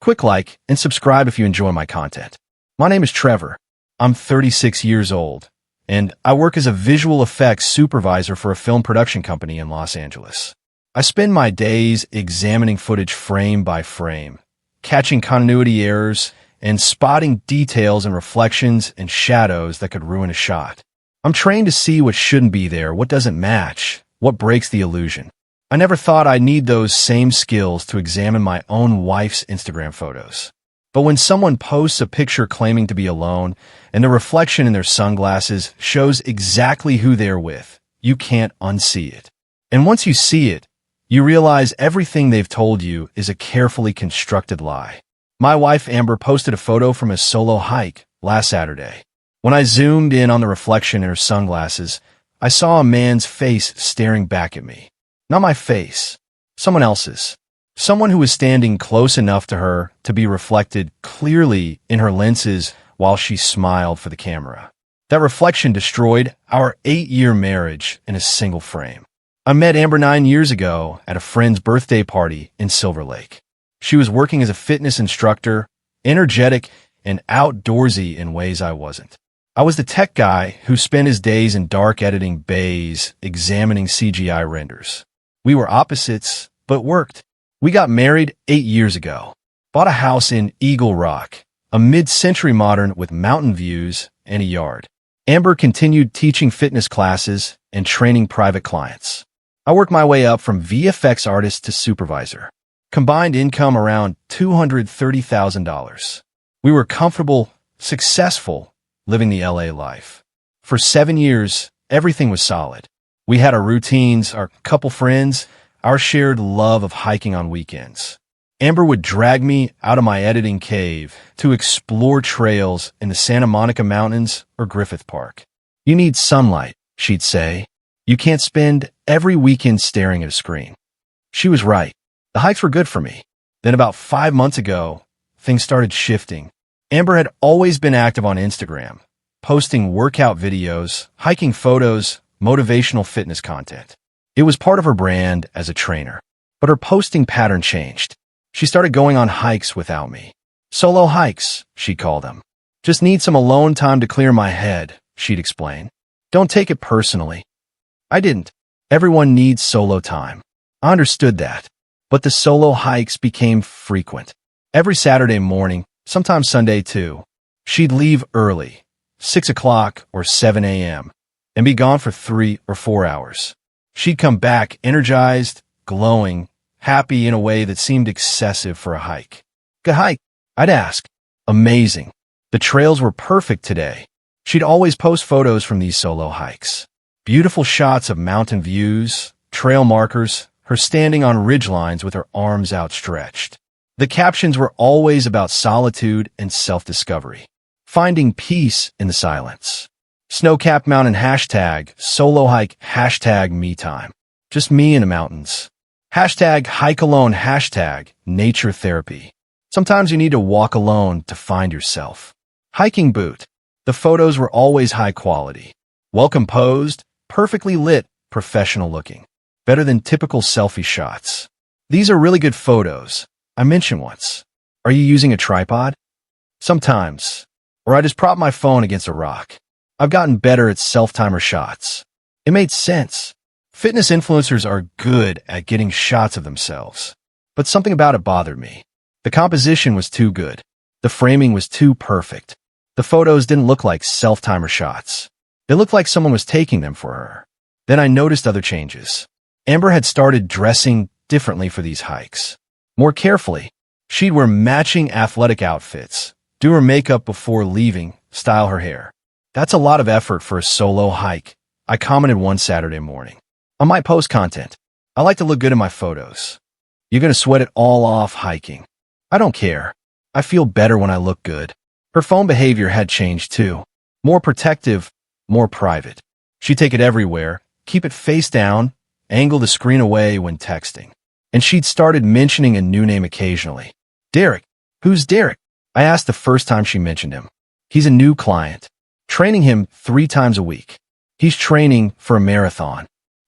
quick like and subscribe if you enjoy my content. My name is Trevor. I'm 36 years old, and I work as a visual effects supervisor for a film production company in Los Angeles. I spend my days examining footage frame by frame, catching continuity errors, and spotting details and reflections and shadows that could ruin a shot. I'm trained to see what shouldn't be there, what doesn't match, what breaks the illusion. I never thought I'd need those same skills to examine my own wife's Instagram photos. But when someone posts a picture claiming to be alone, and the reflection in their sunglasses shows exactly who they're with, you can't unsee it. And once you see it, you realize everything they've told you is a carefully constructed lie. My wife Amber posted a photo from a solo hike last Saturday. When I zoomed in on the reflection in her sunglasses, I saw a man's face staring back at me. Not my face, someone else's. Someone who was standing close enough to her to be reflected clearly in her lenses while she smiled for the camera. That reflection destroyed our 8-year marriage in a single frame. I met Amber 9 years ago at a friend's birthday party in Silver Lake. She was working as a fitness instructor, energetic and outdoorsy in ways I wasn't. I was the tech guy who spent his days in dark editing bays examining CGI renders. We were opposites, but worked. We got married 8 years ago, bought a house in Eagle Rock, a mid-century modern with mountain views and a yard. Amber continued teaching fitness classes and training private clients. I worked my way up from VFX artist to supervisor. Combined income around $230,000. We were comfortable, successful, living the LA life. For 7 years, everything was solid. We had our routines, our couple friends, our shared love of hiking on weekends. Amber would drag me out of my editing cave to explore trails in the Santa Monica Mountains or Griffith Park. You need sunlight, she'd say. You can't spend every weekend staring at a screen. She was right. The hikes were good for me. Then about 5 months ago, things started shifting. Amber had always been active on Instagram, posting workout videos, hiking photos, motivational fitness content. It was part of her brand as a trainer. But her posting pattern changed. She started going on hikes without me. Solo hikes, she'd call them. Just need some alone time to clear my head, she'd explain. Don't take it personally. I didn't. Everyone needs solo time. I understood that. But the solo hikes became frequent. Every Saturday morning, sometimes Sunday too, she'd leave early, 6 o'clock or 7 a.m., and be gone for 3 or 4 hours. She'd come back energized, glowing, happy in a way that seemed excessive for a hike. Good hike, I'd ask. Amazing. The trails were perfect today. She'd always post photos from these solo hikes. Beautiful shots of mountain views, trail markers, her standing on ridgelines with her arms outstretched. The captions were always about solitude and self-discovery. Finding peace in the silence. Snow-capped mountain hashtag, solo hike hashtag me time. Just me in the mountains. Hashtag hike alone hashtag nature therapy. Sometimes you need to walk alone to find yourself. Hiking boot. The photos were always high quality. Well composed, perfectly lit, professional looking. Better than typical selfie shots. These are really good photos. I mentioned once. Are you using a tripod? Sometimes. Or I just prop my phone against a rock. I've gotten better at self-timer shots. It made sense. Fitness influencers are good at getting shots of themselves. But something about it bothered me. The composition was too good. The framing was too perfect. The photos didn't look like self-timer shots. They looked like someone was taking them for her. Then I noticed other changes. Amber had started dressing differently for these hikes. More carefully. She'd wear matching athletic outfits, do her makeup before leaving, style her hair. That's a lot of effort for a solo hike, I commented one Saturday morning. I might post content. I like to look good in my photos. You're going to sweat it all off hiking. I don't care. I feel better when I look good. Her phone behavior had changed too. More protective, more private. She'd take it everywhere, keep it face down, angle the screen away when texting. And she'd started mentioning a new name occasionally. Derek. Who's Derek? I asked the first time she mentioned him. He's a new client. Training him 3 times a week. He's training for a marathon.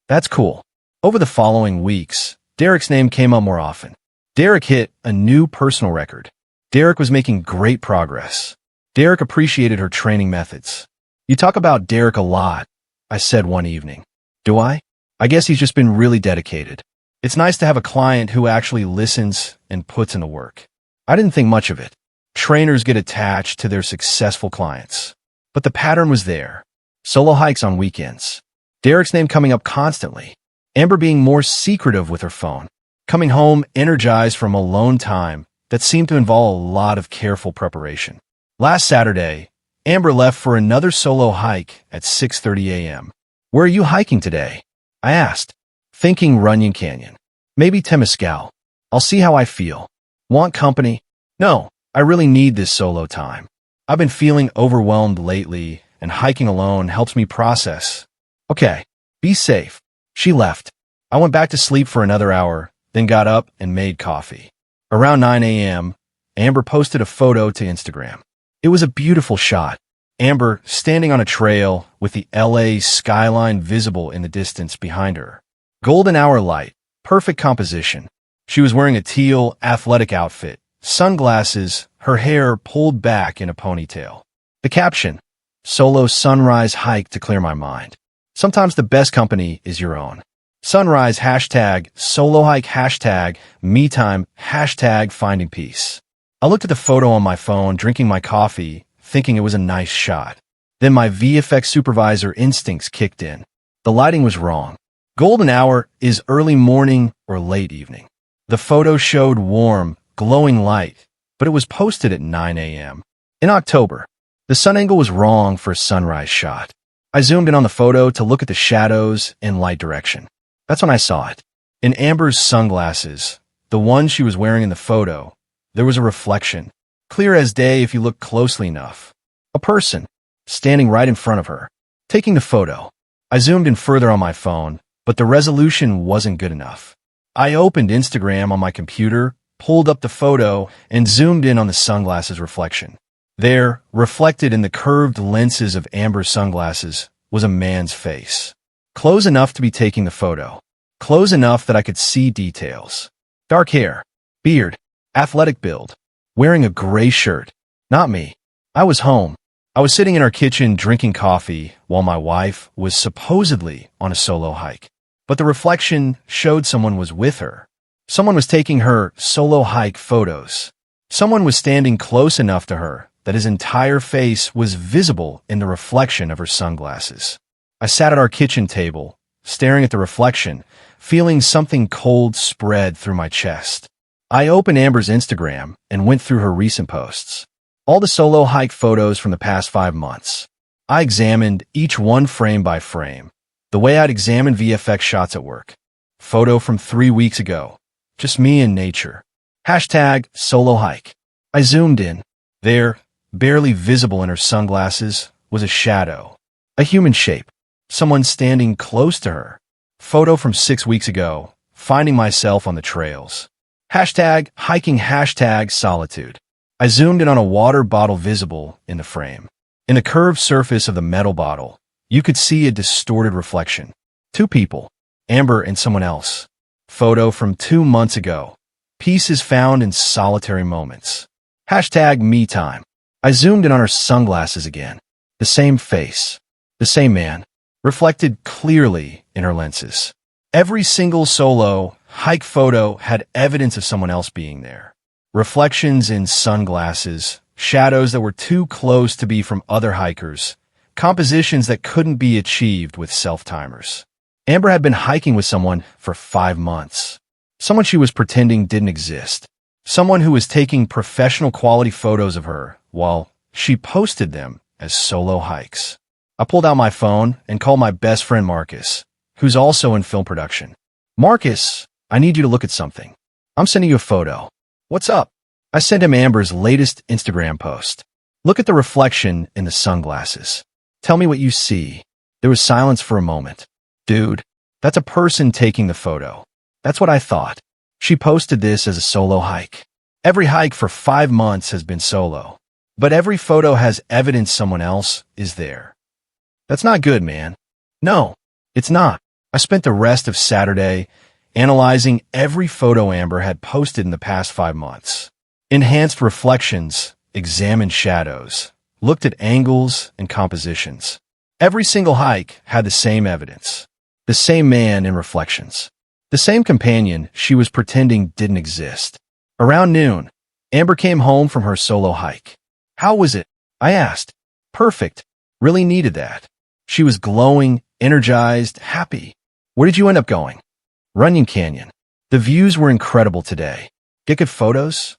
That's cool. Over the following weeks, Derek's name came up more often. Derek hit a new personal record. Derek was making great progress. Derek appreciated her training methods. "You talk about Derek a lot," I said one evening. "Do I? I guess he's just been really dedicated. It's nice to have a client who actually listens and puts in the work." I didn't think much of it. Trainers get attached to their successful clients. But the pattern was there. Solo hikes on weekends. Derek's name coming up constantly. Amber being more secretive with her phone. Coming home energized from alone time that seemed to involve a lot of careful preparation. Last Saturday, Amber left for another solo hike at 6:30 a.m. "Where are you hiking today?" I asked, thinking Runyon Canyon. "Maybe Temescal. I'll see how I feel." "Want company?" "No, I really need this solo time. I've been feeling overwhelmed lately, and hiking alone helps me process." "Okay, be safe." She left. I went back to sleep for another hour, then got up and made coffee. Around 9 a.m., Amber posted a photo to Instagram. It was a beautiful shot. Amber standing on a trail with the LA skyline visible in the distance behind her. Golden hour light, perfect composition. She was wearing a teal, athletic outfit, sunglasses, her hair pulled back in a ponytail. The caption, "Solo sunrise hike to clear my mind." Sometimes the best company is your own. Sunrise hashtag, solo hike hashtag, me time hashtag, finding peace. I looked at the photo on my phone, drinking my coffee, thinking it was a nice shot. Then my VFX supervisor instincts kicked in. The lighting was wrong. Golden hour is early morning or late evening. The photo showed warm, glowing light, but it was posted at 9 a.m. In October. The sun angle was wrong for a sunrise shot. I zoomed in on the photo to look at the shadows and light direction. That's when I saw it. In Amber's sunglasses, the one she was wearing in the photo, there was a reflection, clear as day if you look closely enough. A person, standing right in front of her, taking the photo. I zoomed in further on my phone, but the resolution wasn't good enough. I opened Instagram on my computer, pulled up the photo, and zoomed in on the sunglasses reflection. There, reflected in the curved lenses of Amber's sunglasses, was a man's face. Close enough to be taking the photo. Close enough that I could see details. Dark hair, beard, athletic build, wearing a gray shirt. Not me. I was home. I was sitting in our kitchen drinking coffee while my wife was supposedly on a solo hike. But the reflection showed someone was with her. Someone was taking her solo hike photos. Someone was standing close enough to her that his entire face was visible in the reflection of her sunglasses. I sat at our kitchen table, staring at the reflection, feeling something cold spread through my chest. I opened Amber's Instagram and went through her recent posts. All the solo hike photos from the past 5 months. I examined each one frame by frame, the way I'd examine VFX shots at work. Photo from 3 weeks ago. Just me and nature. Hashtag solo hike. I zoomed in. There, barely visible in her sunglasses, was a shadow. A human shape. Someone standing close to her. Photo from 6 weeks ago. Finding myself on the trails. Hashtag hiking hashtag solitude. I zoomed in on a water bottle visible in the frame. In the curved surface of the metal bottle, you could see a distorted reflection. 2 people. Amber and someone else. Photo from 2 months ago. Peace is found in solitary moments. Hashtag me time. I zoomed in on her sunglasses again. The same face. The same man. Reflected clearly in her lenses. Every single solo hike photo had evidence of someone else being there. Reflections in sunglasses, shadows that were too close to be from other hikers, compositions that couldn't be achieved with self-timers. Amber had been hiking with someone for 5 months. Someone she was pretending didn't exist. Someone who was taking professional quality photos of her while she posted them as solo hikes. I pulled out my phone and called my best friend Marcus, who's also in film production. "Marcus, I need you to look at something. I'm sending you a photo." "What's up?" I sent him Amber's latest Instagram post. "Look at the reflection in the sunglasses. Tell me what you see." There was silence for a moment. "Dude, that's a person taking the photo." That's what I thought. She posted this as a solo hike. Every hike for 5 months has been solo. But every photo has evidence someone else is there. That's not good, man. No, it's not. I spent the rest of Saturday analyzing every photo Amber had posted in the past 5 months. Enhanced reflections, examined shadows, looked at angles and compositions. Every single hike had the same evidence. The same man in reflections. The same companion she was pretending didn't exist. Around noon, Amber came home from her solo hike. How was it? I asked. Perfect. Really needed that. She was glowing, energized, happy. Where did you end up going? Runyon Canyon. The views were incredible today. Get good photos?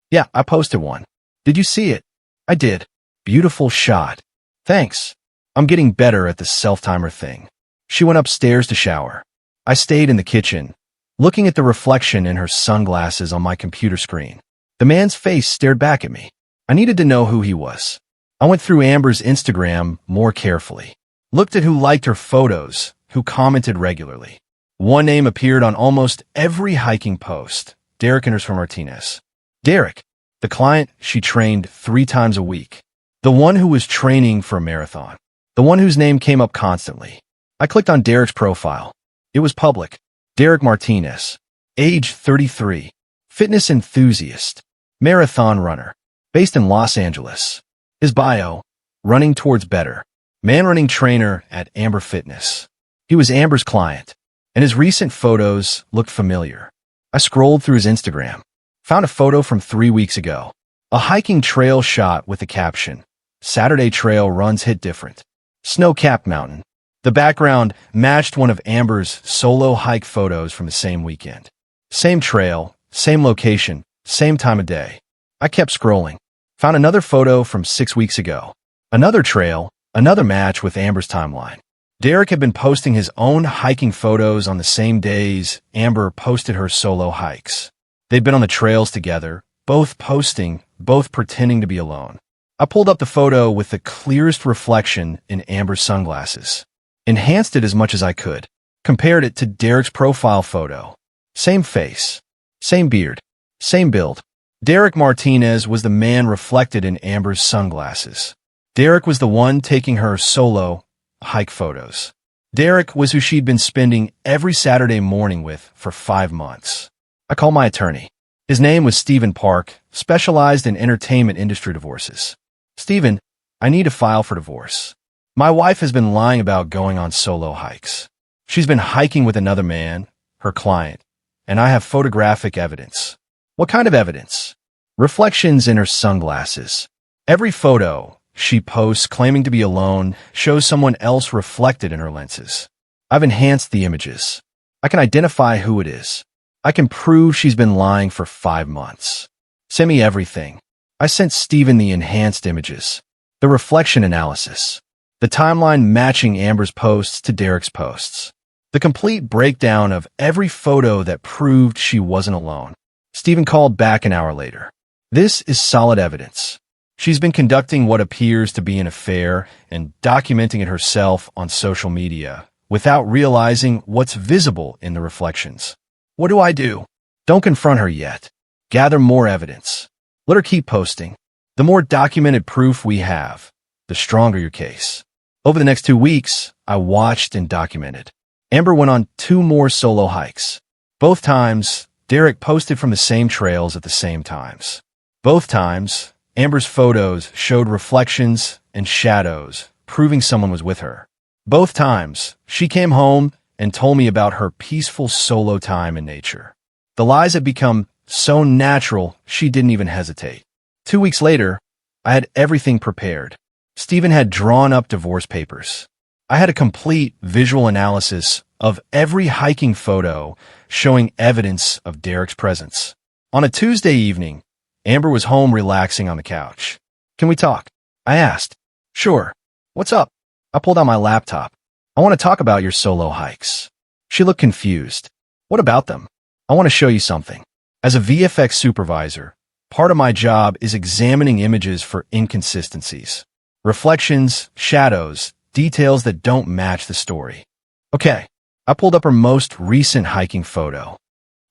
Yeah, I posted one. Did you see it? I did. Beautiful shot. Thanks. I'm getting better at the self-timer thing. She went upstairs to shower. I stayed in the kitchen, looking at the reflection in her sunglasses on my computer screen. The man's face stared back at me. I needed to know who he was. I went through Amber's Instagram more carefully. Looked at who liked her photos, who commented regularly. One name appeared on almost every hiking post. Derek Martinez. Derek, the client she trained 3 times a week. The one who was training for a marathon. The one whose name came up constantly. I clicked on Derek's profile. It was public. Derek Martinez. Age 33. Fitness enthusiast. Marathon runner. Based in Los Angeles. His bio. Running towards better. Man running trainer at Amber Fitness. He was Amber's client, and his recent photos looked familiar. I scrolled through his Instagram. Found a photo from 3 weeks ago. A hiking trail shot with the caption, Saturday trail runs hit different. Snow-capped mountain. The background matched one of Amber's solo hike photos from the same weekend. Same trail, same location, same time of day. I kept scrolling. Found another photo from 6 weeks ago. Another trail, another match with Amber's timeline. Derek had been posting his own hiking photos on the same days Amber posted her solo hikes. They'd been on the trails together, both posting, both pretending to be alone. I pulled up the photo with the clearest reflection in Amber's sunglasses. Enhanced it as much as I could. Compared it to Derek's profile photo. Same face. Same beard. Same build. Derek Martinez was the man reflected in Amber's sunglasses. Derek was the one taking her solo hike photos. Derek was who she'd been spending every Saturday morning with for 5 months. I called my attorney. His name was Stephen Park, specialized in entertainment industry divorces. Stephen, I need to file for divorce. My wife has been lying about going on solo hikes. She's been hiking with another man, her client, and I have photographic evidence. What kind of evidence? Reflections in her sunglasses. Every photo she posts claiming to be alone shows someone else reflected in her lenses. I've enhanced the images. I can identify who it is. I can prove she's been lying for 5 months. Send me everything. I sent Stephen the enhanced images, the reflection analysis, the timeline matching Amber's posts to Derek's posts, the complete breakdown of every photo that proved she wasn't alone. Stephen called back an hour later. This is solid evidence. She's been conducting what appears to be an affair and documenting it herself on social media without realizing what's visible in the reflections. What do I do? Don't confront her yet. Gather more evidence. Let her keep posting. The more documented proof we have, the stronger your case. Over the next 2 weeks, I watched and documented. Amber went on 2 more solo hikes. Both times, Derek posted from the same trails at the same times. Both times, Amber's photos showed reflections and shadows, proving someone was with her. Both times, she came home and told me about her peaceful solo time in nature. The lies had become so natural, she didn't even hesitate. 2 weeks later, I had everything prepared. Stephen had drawn up divorce papers. I had a complete visual analysis of every hiking photo showing evidence of Derek's presence. On a Tuesday evening, Amber was home relaxing on the couch. Can we talk? I asked. Sure. What's up? I pulled out my laptop. I want to talk about your solo hikes. She looked confused. What about them? I want to show you something. As a VFX supervisor, part of my job is examining images for inconsistencies. Reflections, shadows, details that don't match the story. Okay, I pulled up her most recent hiking photo.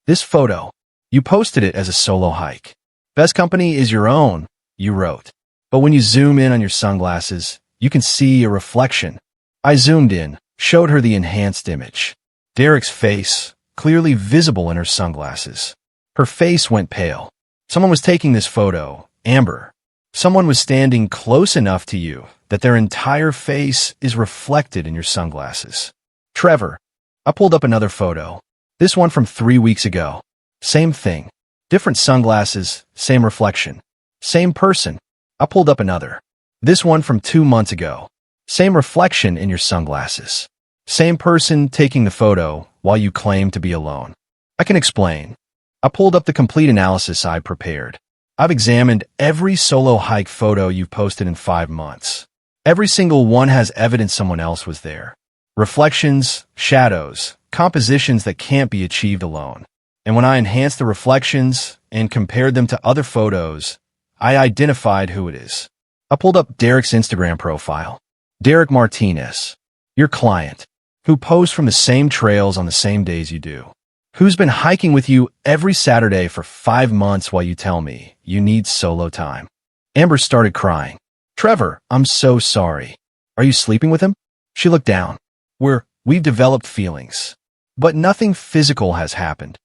This photo, you posted it as a solo hike. Best company is your own, you wrote. But when you zoom in on your sunglasses, you can see a reflection. I zoomed in, showed her the enhanced image. Derek's face, clearly visible in her sunglasses. Her face went pale. Someone was taking this photo, Amber. Someone was standing close enough to you that their entire face is reflected in your sunglasses. Trevor, I pulled up another photo. This one from 3 weeks ago. Same thing. Different sunglasses, same reflection. Same person. I pulled up another. This one from 2 months ago. Same reflection in your sunglasses. Same person taking the photo while you claim to be alone. I can explain. I pulled up the complete analysis I prepared. I've examined every solo hike photo you've posted in 5 months. Every single one has evidence someone else was there. Reflections, shadows, compositions that can't be achieved alone. And when I enhanced the reflections and compared them to other photos, I identified who it is. I pulled up Derek's Instagram profile. Derek Martinez, your client, who posts from the same trails on the same days you do. Who's been hiking with you every Saturday for 5 months while you tell me you need solo time. Amber started crying. Trevor, I'm so sorry. Are you sleeping with him? She looked down. We've developed feelings. But nothing physical has happened.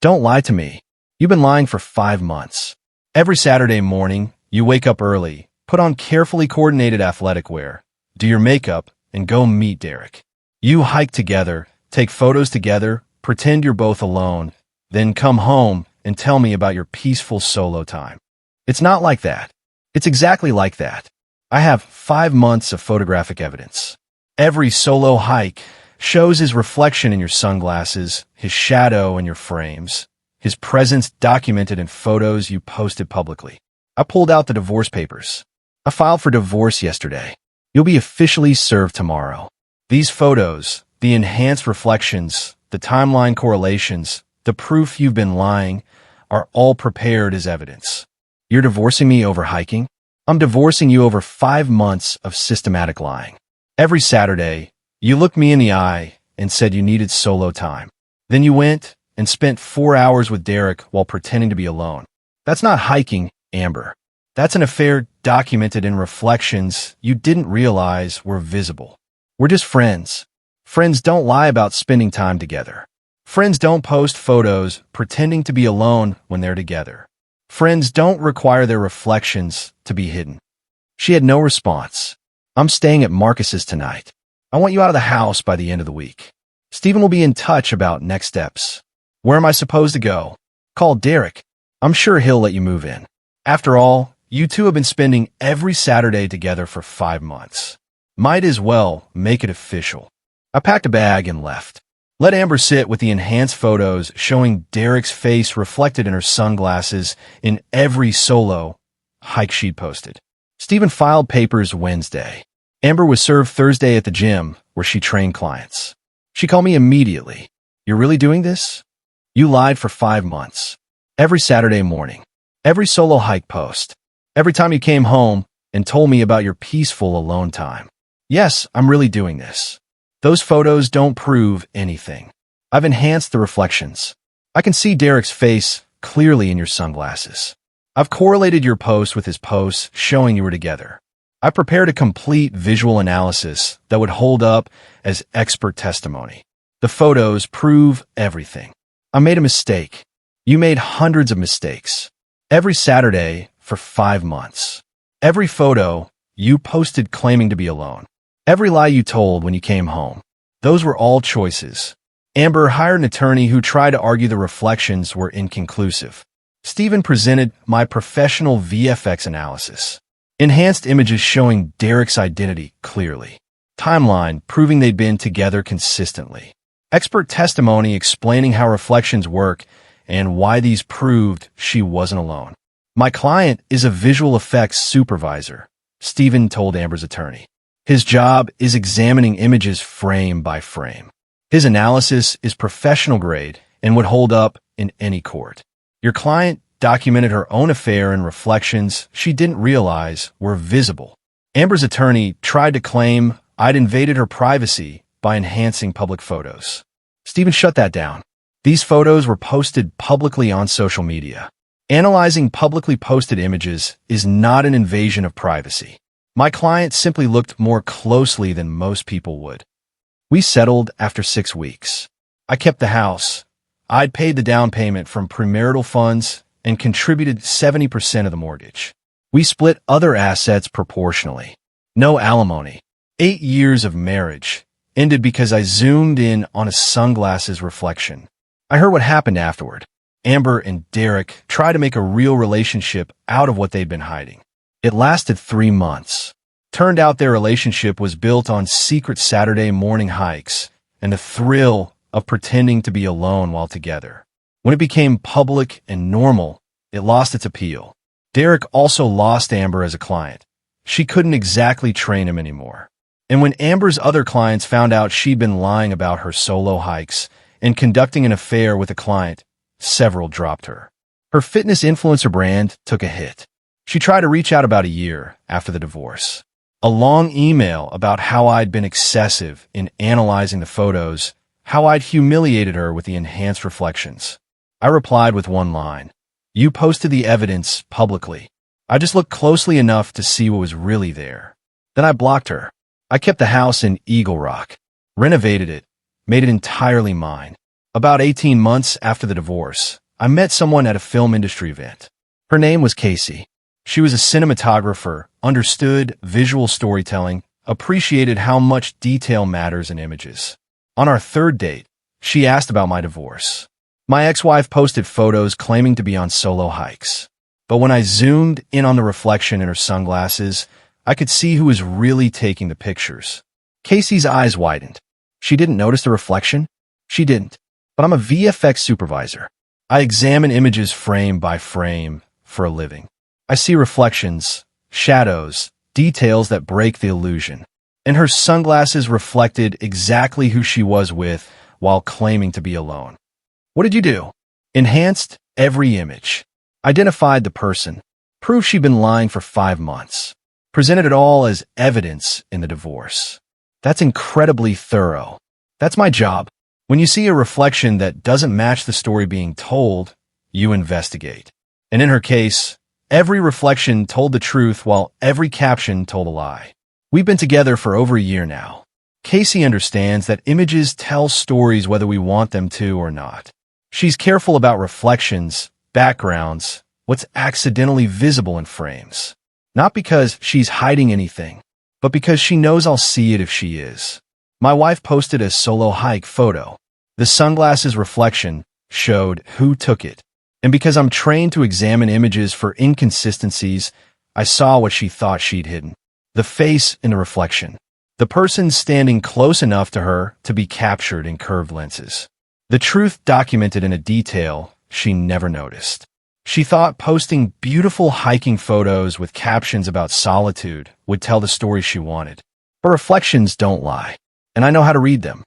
Don't lie to me. You've been lying for 5 months. Every Saturday morning, you wake up early, put on carefully coordinated athletic wear, do your makeup, and go meet Derek. You hike together, take photos together, pretend you're both alone, then come home and tell me about your peaceful solo time. It's not like that. It's exactly like that. I have 5 months of photographic evidence. Every solo hike shows his reflection in your sunglasses, his shadow in your frames, his presence documented in photos you posted publicly. I pulled out the divorce papers. I filed for divorce yesterday. You'll be officially served tomorrow. These photos, the enhanced reflections, the timeline correlations, the proof you've been lying, are all prepared as evidence. You're divorcing me over hiking? I'm divorcing you over 5 months of systematic lying. Every Saturday, you looked me in the eye and said you needed solo time. Then you went and spent 4 hours with Derek while pretending to be alone. That's not hiking, Amber. That's an affair documented in reflections you didn't realize were visible. We're just friends. Friends don't lie about spending time together. Friends don't post photos pretending to be alone when they're together. Friends don't require their reflections to be hidden. She had no response. I'm staying at Marcus's tonight. I want you out of the house by the end of the week. Stephen will be in touch about next steps. Where am I supposed to go? Call Derek. I'm sure he'll let you move in. After all, you two have been spending every Saturday together for 5 months. Might as well make it official. I packed a bag and left. Let Amber sit with the enhanced photos showing Derek's face reflected in her sunglasses in every solo hike she posted. Stephen filed papers Wednesday. Amber was served Thursday at the gym where she trained clients. She called me immediately. You're really doing this? You lied for 5 months. Every Saturday morning. Every solo hike post. Every time you came home and told me about your peaceful alone time. Yes, I'm really doing this. Those photos don't prove anything. I've enhanced the reflections. I can see Derek's face clearly in your sunglasses. I've correlated your post with his posts showing you were together. I prepared a complete visual analysis that would hold up as expert testimony. The photos prove everything. I made a mistake. You made hundreds of mistakes. Every Saturday for 5 months. Every photo you posted claiming to be alone. Every lie you told when you came home. Those were all choices. Amber hired an attorney who tried to argue the reflections were inconclusive. Stephen presented my professional VFX analysis. Enhanced images showing Derek's identity clearly. Timeline proving they'd been together consistently. Expert testimony explaining how reflections work and why these proved she wasn't alone. My client is a visual effects supervisor, Stephen told Amber's attorney. His job is examining images frame by frame. His analysis is professional grade and would hold up in any court. Your client documented her own affair and reflections she didn't realize were visible. Amber's attorney tried to claim I'd invaded her privacy by enhancing public photos. Stephen shut that down. These photos were posted publicly on social media. Analyzing publicly posted images is not an invasion of privacy. My client simply looked more closely than most people would. We settled after 6 weeks. I kept the house. I'd paid the down payment from premarital funds and contributed 70% of the mortgage. We split other assets proportionally. No alimony. 8 years of marriage ended because I zoomed in on a sunglasses reflection. I heard what happened afterward. Amber and Derek tried to make a real relationship out of what they'd been hiding. It lasted 3 months. Turned out their relationship was built on secret Saturday morning hikes and the thrill of pretending to be alone while together. When it became public and normal, it lost its appeal. Derek also lost Amber as a client. She couldn't exactly train him anymore. And when Amber's other clients found out she'd been lying about her solo hikes and conducting an affair with a client, several dropped her. Her fitness influencer brand took a hit. She tried to reach out about a year after the divorce. A long email about how I'd been excessive in analyzing the photos, how I'd humiliated her with the enhanced reflections. I replied with one line. You posted the evidence publicly. I just looked closely enough to see what was really there. Then I blocked her. I kept the house in Eagle Rock, renovated it, made it entirely mine. About 18 months after the divorce, I met someone at a film industry event. Her name was Casey. She was a cinematographer, understood visual storytelling, appreciated how much detail matters in images. On our third date, she asked about my divorce. My ex-wife posted photos claiming to be on solo hikes. But when I zoomed in on the reflection in her sunglasses, I could see who was really taking the pictures. Casey's eyes widened. She didn't notice the reflection? She didn't. But I'm a VFX supervisor. I examine images frame by frame for a living. I see reflections, shadows, details that break the illusion. And her sunglasses reflected exactly who she was with while claiming to be alone. What did you do? Enhanced every image. Identified the person. Proved she'd been lying for 5 months. Presented it all as evidence in the divorce. That's incredibly thorough. That's my job. When you see a reflection that doesn't match the story being told, you investigate. And in her case, every reflection told the truth while every caption told a lie. We've been together for over a year now. Casey understands that images tell stories whether we want them to or not. She's careful about reflections, backgrounds, what's accidentally visible in frames. Not because she's hiding anything, but because she knows I'll see it if she is. My wife posted a solo hike photo. The sunglasses reflection showed who took it. And because I'm trained to examine images for inconsistencies, I saw what she thought she'd hidden. The face in the reflection. The person standing close enough to her to be captured in curved lenses. The truth documented in a detail she never noticed. She thought posting beautiful hiking photos with captions about solitude would tell the story she wanted. But reflections don't lie, and I know how to read them.